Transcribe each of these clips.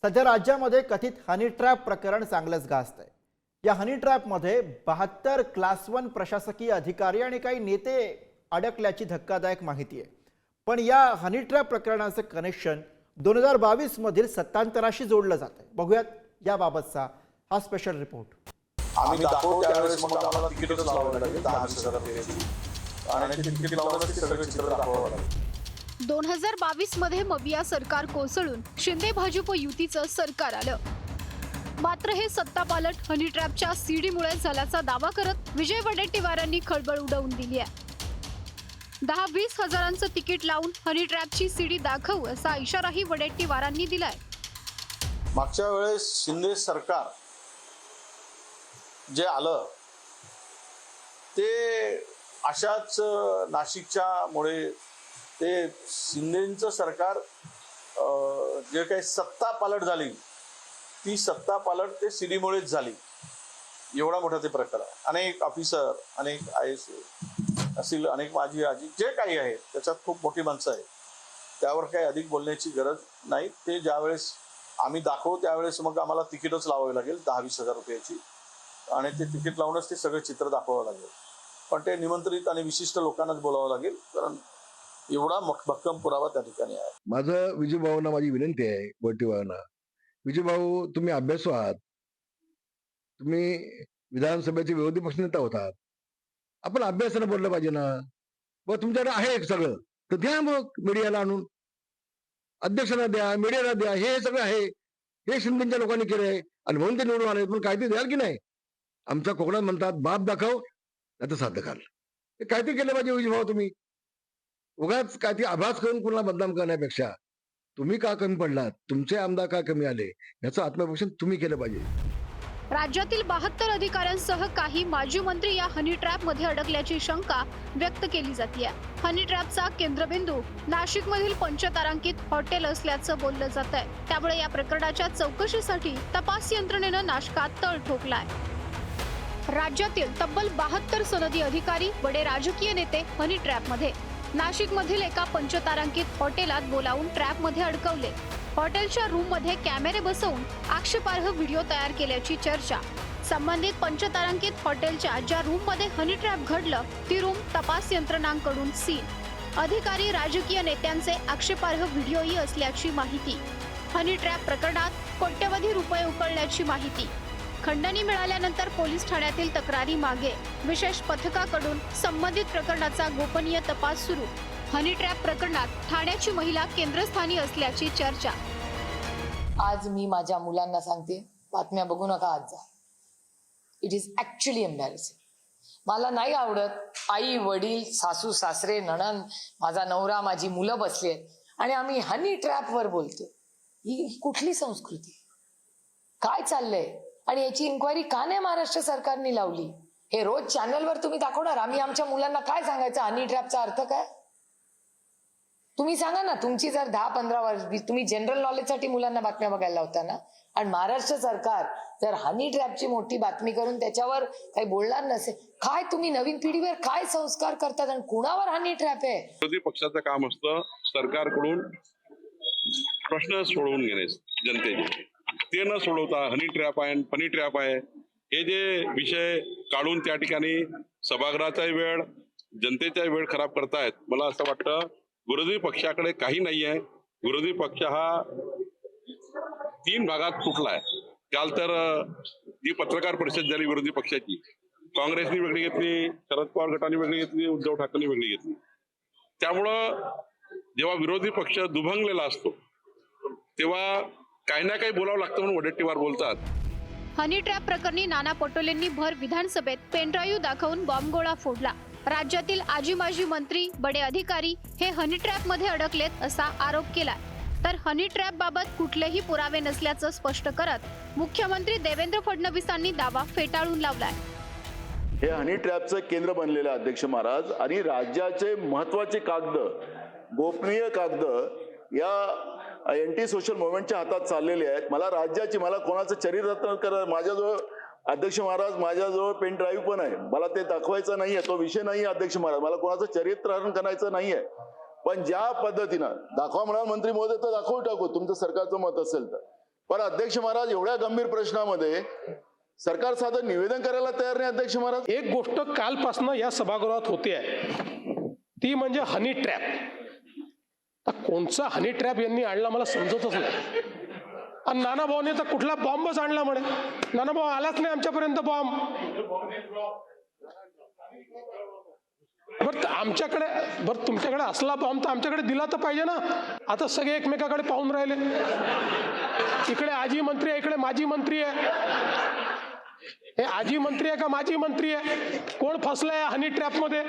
सध्या राज्यामध्ये कथित हनी ट्रॅप प्रकरण चांगलंच गाजतंय। या हनी ट्रॅपमध्ये 72 क्लास 1 प्रशासकीय अधिकारी आणि काही नेते अडकल्याची धक्कादायक माहिती आहे। पण या हनी ट्रॅप प्रकरणाचं कनेक्शन 2022 मधील सत्तांतराशी जोडलं जातंय। बघूयात याबाबतचा हा स्पेशल रिपोर्ट। आम्ही दाखवू त्यावेळेस मग आम्हाला तिकीटच लावावं लागेल 10,000 रुपयाची आणि ते तिकीट लावूनच ते सगळे चित्र दाखवावं लागेल। 2022 मध्ये मविया सरकार कोसळून शिंदे भाजप युतीचं सरकार आलं। मात्र हे सत्तापालट हनी ट्रॅपच्या सीडीमुळे झाल्याचा दावा करत विजय वडेट्टीवारांनी खळबळ उडवून दिली आहे। 10-20 हजारांचं तिकीट लावून हनी ट्रॅपची सीडी दाखवू असा इशाराही वडेट्टीवारांनी दिलाय। मागच्या वेळेस शिंदे सरकार जे आलं ते अशाच नाशिकच्या मुळे ते शिंदेचं सरकार जे काही सत्ता पालट झाली ती सत्ता पालट ते सीडीमुळेच झाली। एवढा मोठा ते प्रकार आहे। अनेक ऑफिसर, अनेक IAS असतील, अनेक माजी आजी जे काही आहे त्याच्यात खूप मोठी माणसं आहेत, त्यावर काही अधिक बोलण्याची गरज नाही। ते ज्यावेळेस आम्ही दाखवू त्यावेळेस मग आम्हाला तिकीटच लावावे लागेल 10-20 हजार रुपयाची आणि ते तिकीट लावूनच ते सगळे चित्र दाखवावं लागेल। पण ते निमंत्रित आणि विशिष्ट लोकांनाच बोलावं लागेल, कारण एवढा भक्कम पुरावा त्या ठिकाणी आहे। माझं विजू भाऊंना माझी विनंती आहे, वडेट्टीवारांना, विजू भाऊ तुम्ही अभ्यासू आहात, तुम्ही विधानसभेचे विरोधी पक्षनेता होतात, आपण अभ्यासानं बोललं पाहिजे ना। व तुमच्याकडे आहे सगळं तर द्या, मग मीडियाला आणून अध्यक्षांना द्या, मीडियाला द्या, हे सगळं आहे, हे शिंदेच्या लोकांनी केलंय आणि म्हणून ते निवडून आले। पण काहीतरी द्याल की नाही? आमच्या कोकणात म्हणतात बाप दाखव नाही तर साथ घाल। हे काहीतरी केलं पाहिजे विजू भाऊ। तुम्ही उगाच काहीतरी आभास करून कुणाला बदनाम करण्यापेक्षा तुम्ही का कमी पडलात, तुमचे आमदार का कमी आले, याचं आत्मपरीक्षण तुम्ही केलं पाहिजे। राज्यातील 72 अधिकाऱ्यांसह काही माजी मंत्री या हनी ट्रॅप मध्ये अडकल्याची शंका व्यक्त केली जाते। हनी ट्रॅपचा केंद्रबिंदू नाशिकमधील पंचतारांकित हॉटेल असल्याचं बोललं जात आहे। त्यामुळे या प्रकरणाच्या चौकशीसाठी तपास यंत्रणेनं नाशकात तळ ठोकलाय। राज्यातील तब्बल 72 सनदी अधिकारी बडे राजकीय नेते हनी ट्रॅप मध्ये नाशिकमधील एका पंचतारांकित हॉटेलात बोलावून ट्रॅप मध्ये अडकवले। हॉटेलच्या रूम मध्ये कॅमेरे बसवून आक्षेपार्ह व्हिडिओ तयार केल्याची चर्चा। संबंधित पंचतारांकित हॉटेलच्या ज्या रूम मध्ये हनी ट्रॅप घडलं ती रूम तपास यंत्रणांकडून सील। अधिकारी राजकीय नेत्यांचे आक्षेपार्ह व्हिडिओही असल्याची माहिती। हनी ट्रॅप प्रकरणात कोट्यवधी रुपये उकळल्याची माहिती। खंडणी मिळाल्यानंतर पोलीस ठाण्यातील तक्रारी मागे विशेष पथकाकडून संबंधित प्रकरणाचा गोपनीय तपास सुरू। हनी ट्रॅप प्रकरणात ठाण्याची महिला केंद्रस्थानी असल्याची चर्चा। आज मी माझ्या मुलांना सांगते, बातम्या बघू नका आज जा। It is actually embarrassing. मला नाही आवडत आई वडील सासू सासरे नणंद माझा नवरा माझी मुलं बसली आहेत आणि आम्ही हनी ट्रॅप वर बोलतो। ही कुठली संस्कृती, काय चाललंय? आणि याची इन्क्वायरी का नाही महाराष्ट्र सरकारने लावली? हे रोज चॅनलवर तुम्ही दाखवणार, आम्ही आमच्या मुलांना काय सांगायचं? हनी ट्रॅपचा अर्थ काय तुम्ही सांगा ना। तुमची जर 10-15 वर्ष तुम्ही जनरल नॉलेजसाठी मुलांना बातम्या बघायला लावता ना, आणि महाराष्ट्र सरकार जर हनी ट्रॅपची मोठी बातमी करून त्याच्यावर काही बोलणार नसेल, काय तुम्ही नवीन पिढीवर काय संस्कार करतात आणि कुणावर हनी ट्रॅप आहे? विरोधी पक्षाचं काम असतं सरकारकडून प्रश्न सोडवून घेणे जनतेचे, ते न सोडवता हनी ट्रॅप आहे फनी ट्रॅप आहे हे जे विषय काढून त्या ठिकाणी सभागृहाचाही वेळ जनतेचाही वेळ खराब करतायत। मला असं वाटतं विरोधी पक्षाकडे काही नाही आहे। विरोधी पक्ष हा 3 भागात तुटलाय। काल तर जी पत्रकार परिषद झाली विरोधी पक्षाची, काँग्रेसनी वेगळी घेतली, शरद पवार गटाने वेगळी घेतली, उद्धव ठाकरेंनी वेगळी घेतली। त्यामुळं जेव्हा विरोधी पक्ष दुभंगलेला असतो तेव्हा काही ना काही बोलावं लागतं म्हणून वडेट्टीवार बोलतात। हनी ट्रॅप प्रकरणी नाना पटोलेंनी भर विधानसभेत पेनड्राईव्ह दाखवून बॉम्बगोळा फोडला। राज्यातील आजी माजी मंत्री बडे अधिकारी हे हनी ट्रॅप मध्ये अडकलेत असा आरोप केला। तर हनी ट्रॅप बाबत कुठलेही पुरावे नसल्याचं स्पष्ट करत मुख्यमंत्री देवेंद्र फडणवीसांनी दावा फेटाळून लावलाय। हे हनी ट्रॅपचं केंद्र बनलेलं आहे अध्यक्ष महाराज, आणि राज्याचे महत्वाचे कागद, गोपनीय कागद या अँटी सोशल मुवमेंटच्या हातात चाललेले आहेत। मला राज्याची, मला कोणाचं चरित्र करा, माझ्याजवळ अध्यक्ष महाराज माझ्याजवळ पेन ड्राईव्ह पण आहे, मला ते दाखवायचं नाहीये, तो विषय नाहीये अध्यक्ष महाराज, मला कोणाचं चरित्रहरण करायचं नाहीये। पण ज्या पद्धतीनं दाखवा म्हणाल मंत्री महोदय तर दाखवू टाकू तुमचं सरकारचं मत असेल तर, पण अध्यक्ष महाराज एवढ्या गंभीर प्रश्नामध्ये सरकार साधं निवेदन करायला तयार नाही. अध्यक्ष महाराज, एक गोष्ट कालपासून या सभागृहात होते आहे, ती म्हणजे हनी ट्रॅप. आता कोणचा हनी ट्रॅप यांनी आणला मला समजतच नाही. आणि नानाभाऊने तर कुठला बॉम्बच आणला म्हणे. नानाभाऊ आलाच नाही आमच्यापर्यंत बॉम्ब. बरं आमच्याकडे, बरं तुमच्याकडे असला बॉम्ब तर आमच्याकडे दिला तर पाहिजे ना. आता सगळे एकमेकाकडे पाहून राहिले. इकडे आजी मंत्री आहे, इकडे माजी मंत्री आहे. हे आजी मंत्री आहे का माजी मंत्री आहे? कोण फसलंय हनी ट्रॅप मध्ये?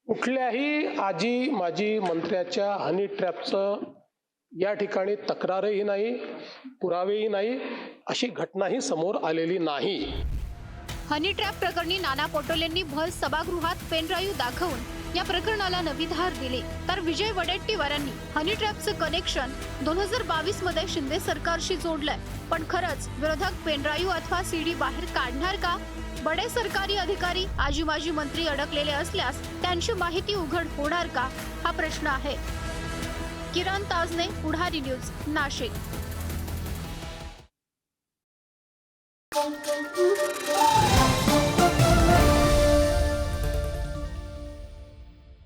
कुठल्याही आजी माजी मंत्र्याच्या हनी ट्रॅपचं या ठिकाणी तक्रारही नाही, पुरावेही नाही, अशी घटनाही समोर आलेली नाही. हनी ट्रॅप प्रकरणी नाना पटोलेंनी भर सभागृहात पेनड्राईव्ह दाखवून या प्रकरणाला नवी धार दिली. तर विजय वडेट्टीवारांनी हनी ट्रॅपचं कनेक्शन 2022 मध्ये शिंदे सरकारशी जोडलंय. पण खरंच विरोधक पेनड्राईव्ह अथवा सीडी बाहेर काढणार का? बडे सरकारी अधिकारी आजी माजी मंत्री अडकलेले असल्यास त्यांची माहिती उघड होणार का, हा प्रश्न आहे. किरण ताजने, पुढारी न्यूज, नाशिक.